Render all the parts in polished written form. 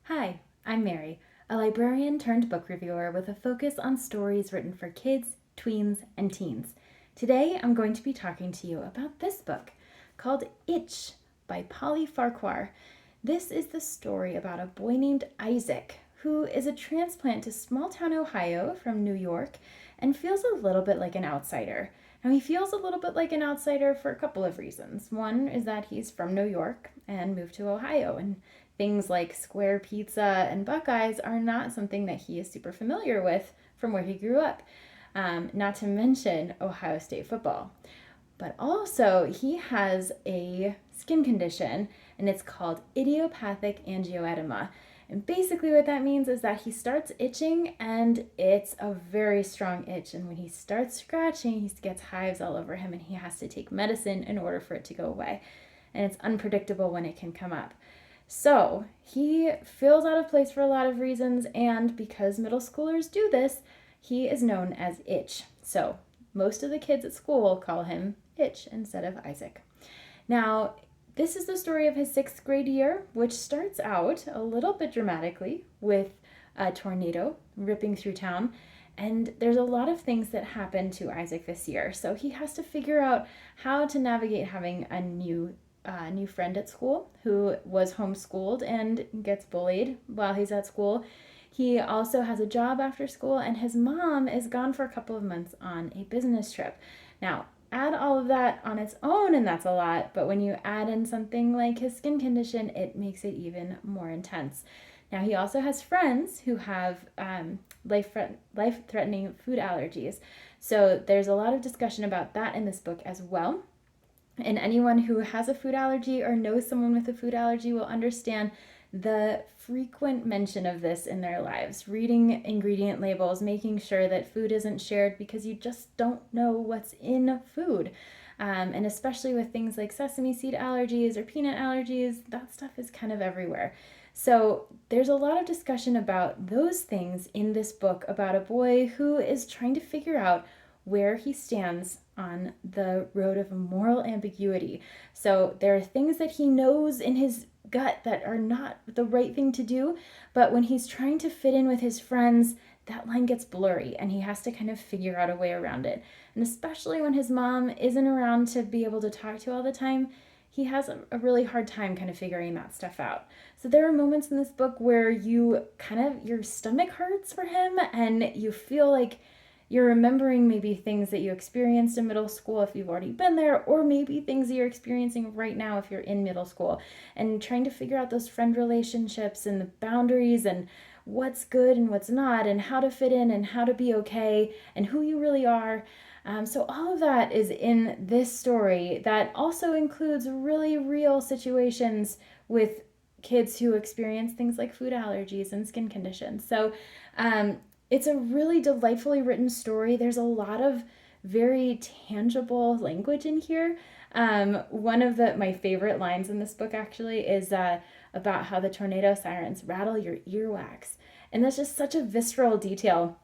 Hi, I'm Mary, a librarian turned book reviewer with a focus on stories written for kids, tweens, and teens. Today I'm going to be talking to you about this book called Itch by Polly Farquhar. This is the story about a boy named Isaac who is a transplant to small town Ohio from New York and feels a little bit like an outsider. Now, he feels a little bit like an outsider for a couple of reasons. One is that he's from New York and moved to Ohio, and things like square pizza and Buckeyes are not something that he is super familiar with from where he grew up, not to mention Ohio State football. But also, he has a skin condition, and it's called idiopathic angioedema. And basically, what that means is that he starts itching, and it's a very strong itch. And when he starts scratching, he gets hives all over him, and he has to take medicine in order for it to go away. And it's unpredictable when it can come up. So he feels out of place for a lot of reasons, and because middle schoolers do this, he is known as Itch. So most of the kids at school call him Itch instead of Isaac. Now, this is the story of his sixth grade year, which starts out a little bit dramatically with a tornado ripping through town. And there's a lot of things that happen to Isaac this year. So he has to figure out how to navigate having a new friend at school who was homeschooled and gets bullied while he's at school. He also has a job after school, and his mom is gone for a couple of months on a business trip. Now, add all of that on its own, and that's a lot, but when you add in something like his skin condition, it makes it even more intense. Now, he also has friends who have life-threatening food allergies. So there's a lot of discussion about that in this book as well. And anyone who has a food allergy or knows someone with a food allergy will understand the frequent mention of this in their lives. Reading ingredient labels, making sure that food isn't shared because you just don't know what's in food. And especially with things like sesame seed allergies or peanut allergies, that stuff is kind of everywhere. So there's a lot of discussion about those things in this book about a boy who is trying to figure out where he stands on the road of moral ambiguity. So there are things that he knows in his gut that are not the right thing to do, but when he's trying to fit in with his friends, that line gets blurry and he has to kind of figure out a way around it. And especially when his mom isn't around to be able to talk to all the time, he has a really hard time kind of figuring that stuff out. So there are moments in this book where your stomach hurts for him and you feel like you're remembering maybe things that you experienced in middle school if you've already been there, or maybe things that you're experiencing right now if you're in middle school, and trying to figure out those friend relationships and the boundaries and what's good and what's not, and how to fit in and how to be okay and who you really are. So all of that is in this story that also includes really real situations with kids who experience things like food allergies and skin conditions. So it's a really delightfully written story. There's a lot of very tangible language in here. One of my favorite lines in this book actually is about how the tornado sirens rattle your earwax. And that's just such a visceral detail.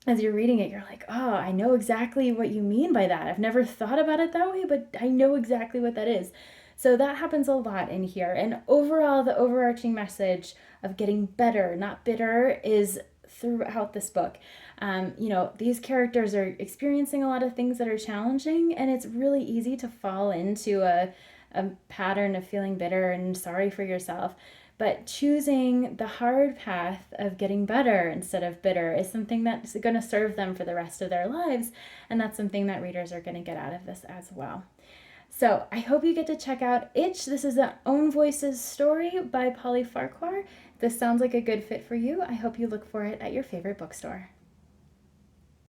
As you're reading it, you're like, oh, I know exactly what you mean by that. I've never thought about it that way, but I know exactly what that is. So that happens a lot in here. And overall, the overarching message of getting better, not bitter, is throughout this book. These characters are experiencing a lot of things that are challenging, and it's really easy to fall into a pattern of feeling bitter and sorry for yourself. But choosing the hard path of getting better instead of bitter is something that's going to serve them for the rest of their lives, and that's something that readers are going to get out of this as well. So I hope you get to check out Itch. This is an Own Voices story by Polly Farquhar. If this sounds like a good fit for you, I hope you look for it at your favorite bookstore.